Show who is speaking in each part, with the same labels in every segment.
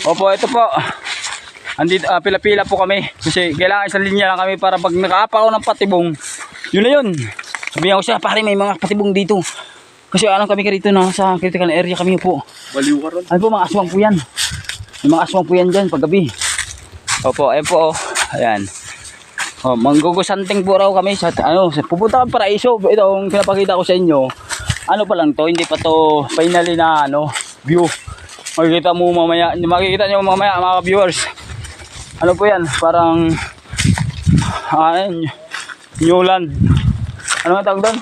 Speaker 1: Opo, ito po. Andito, pila-pila po kami. Kasi kailangan isang linya lang kami para pag nakaapa ako ng patibong, yun na yun. Sabihan ko siya, pare may mga patibong dito. Kasi ano kami rito na sa critical area kami po.
Speaker 2: Baliw ka ron.
Speaker 1: Ano po, mga aswang po yan. May mga aswang po yan dyan paggabi. Opo, ayan po. Ayan. Oh, manggugusanting po raw kami sa pupunta kami Paraiso. Ito ang pinapakita ko sa inyo. Ano pa lang to, hindi pa to finally na view. Makikita mo mamaya, makikita niyo mamaya mga viewers. Ano po yan? Parang New Land. Ano nga tawag doon?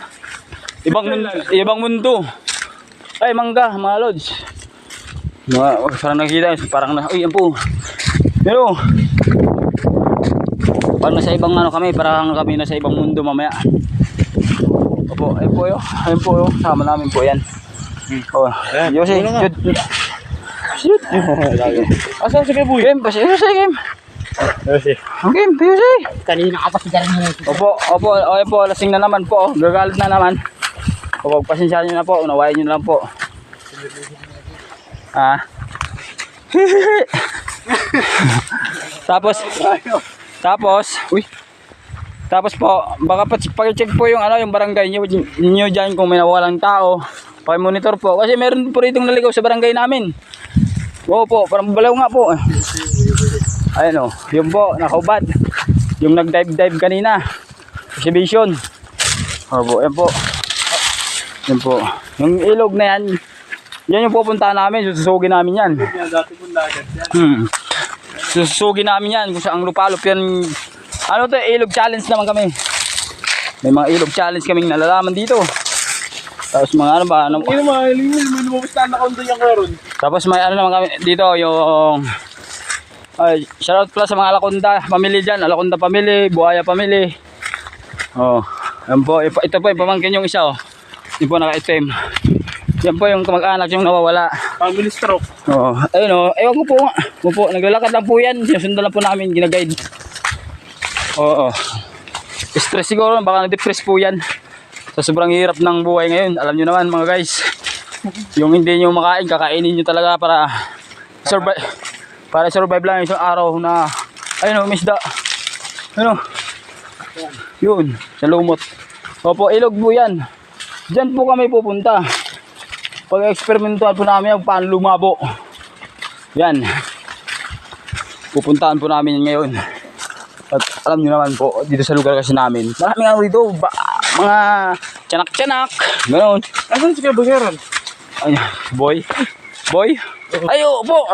Speaker 1: Ibang mundo. Ay, mangga, mga lods. Parang nakikita, parang yan po. Pero parang nasa ibang kami, parang kami nasa ibang mundo mamaya. Opo, ayun po yun. Ayun po yun. Sama namin po yan. Oh, Yossi, shoot.
Speaker 2: Asan si Kabuy?
Speaker 1: Game, Yossi, game.
Speaker 2: Yossi.
Speaker 1: Game, Yossi.
Speaker 3: Kanina ka pa sigaran mo.
Speaker 1: Opo, ayun po, lasing na naman po. Gagalit na naman. Opo, pasensyahan nyo na po. Unawain nyo na lang po. Tapos po, baka pag-check po yung yung barangay nyo dyan kung may nawawalang tao. Paki-monitor po. Kasi meron po ritong naligaw sa barangay namin. Oo po, parang balaw nga po. Ayun yung po, nakaubad. Yung nag-dive kanina. Exhibition. Opo, yan po. Yan po. Yung ilog na yan, yan yung pupuntahan namin. Susugin namin yan.
Speaker 2: Dati po lagat yan.
Speaker 1: Susugin namin yan. Kung saan lupalop yan. Ano to, ilog challenge naman kami. May mga ilog challenge kaming nalalaman dito. Tapos mga
Speaker 2: May lumabastaan na kaunti yung karon.
Speaker 1: Tapos may naman kami dito yung shoutout pala sa mga Alaconda pamilya dyan. Alaconda pamilya, Buhaya pamilya. Yan po, ito po yung pamangkin yung isa Yung po naka-itim. Yan po yung kamag-anak yung nawawala.
Speaker 2: Family stroke.
Speaker 1: Ayun ewan ko po nga. Opo, naglalakad lang po yan. Sinusundan lang po namin, ginaguide. Stress siguro, baka na-depress po yan. Sa sobrang hirap ng buhay ngayon. Alam nyo naman mga guys. Yung hindi nyo makain, kakainin nyo talaga para survive lang isang araw na misda. Yun, sa lumot. Opo, ilog po yan. Diyan po kami pupunta. Pag-experimentuhan po namin yung paano lumabo. Yan. Pupuntahan po namin yan ngayon. At alam nyo naman po, dito sa lugar kasi namin, maraming dito, mga tiyanak-tiyanak. Ganoon.
Speaker 2: Asan si Kabuy?
Speaker 1: Ay, boy. Ayo po.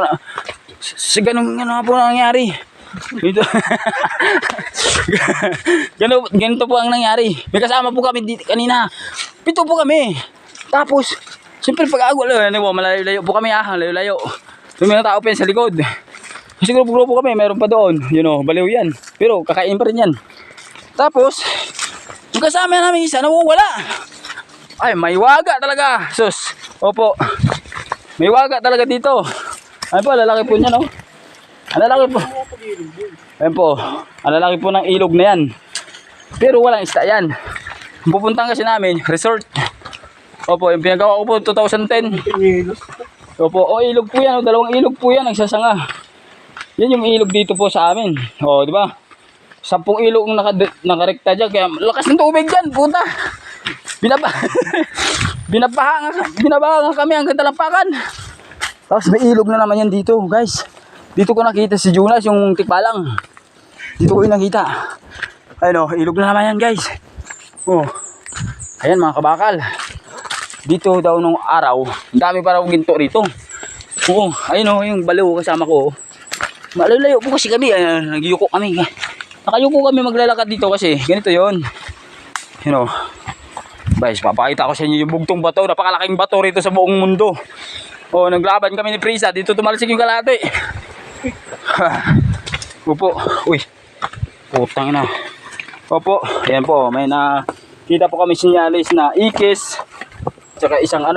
Speaker 1: Sa ganun po nangyari. Dito. Ganito po ang nangyari. May kasama po kami dito kanina. 7 po kami. Tapos, siyempre pag-agol, malayo-layo po kami layo-layo. May mga tao pa yan sa likod. Kasi grupo kami, meron pa doon. Baliw yan. Pero kakain pa rin yan. Tapos, yung kasama namin isa, nawawala. Ay, may waga talaga. Sus. Opo. May waga talaga dito. Ay po, lalaki po niya, Ang lalaki po. Ayan po. Ang lalaki po ng ilog na yan. Pero walang isda yan. Pupuntahan kasi namin, resort. Opo, yung pinagawa ko po 2010. Opo, ilog po yan. Dalawang ilog po yan, nagsasanga. Yan yung ilog dito po sa amin. Di ba? 10 ilog ang nakarekta dyan. Kaya lakas ng tubig dyan, puta. Binabaha nga kami hanggang talampakan. Tapos may ilog na naman yan dito, guys. Dito ko nakita si Jonas, yung tikbalang. Dito ko yung nakita. Ilog na naman yan, guys. Ayan mga kabakal. Dito daw nung araw, ang dami pa raw ginto rito. Ayun yung baliw kasama ko. Malayo po kasi kami, nagyuko kami. Nakayuko kami maglalakad dito kasi ganito yon. Guys, papakita ko sa inyo yung bugtong bato. Napakalaking bato rito sa buong mundo. Naglaban kami ni Prisa. Dito tumalsik yung kalate. Opo. Uy. Putang ina. Opo. Ayan po. May nakita po kami sinyalis na ikis. Tsaka isang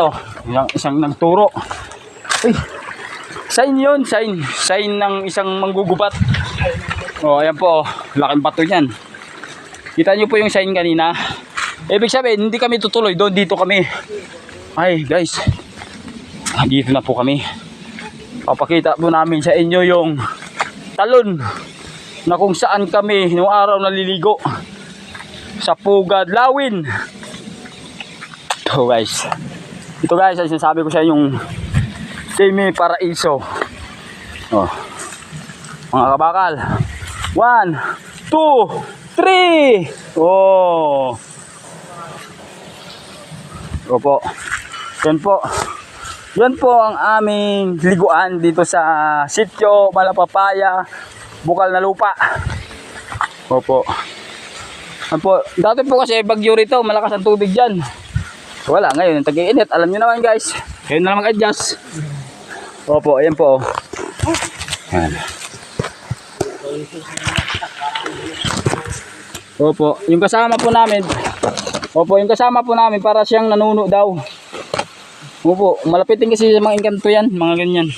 Speaker 1: isang nagturo. Uy. Sign yun. Sign ng isang manggugubat. Ayan po. Laking bato yan. Kita nyo po yung sign kanina. Ibig sabihin, hindi kami tutuloy doon. Dito kami. Ay, guys. Dito na po kami. Papakita po namin sa inyo yung talon na kung saan kami noong araw naliligo sa Pugad, Lawin. Ito guys, ay sinasabi ko sa yung Semi Paraiso. Oh, mga kabakal, 1, 2, 3. Oh, opo, yan po ang aming liguan dito sa Sitio Malapapaya, Bukal na Lupa. Opo. Opo, dati po kasi bagyo rito, malakas ang tubig dyan. Wala, ngayon, tag-iinit. Alam nyo naman guys. Kayo na lang mag-adjust. Opo, ayan po. Ayan. Opo, yung kasama po namin. Opo, yung kasama po namin para siyang nanuno daw. Opo, malapitin kasi sa mga engkanto yan, mga ganyan.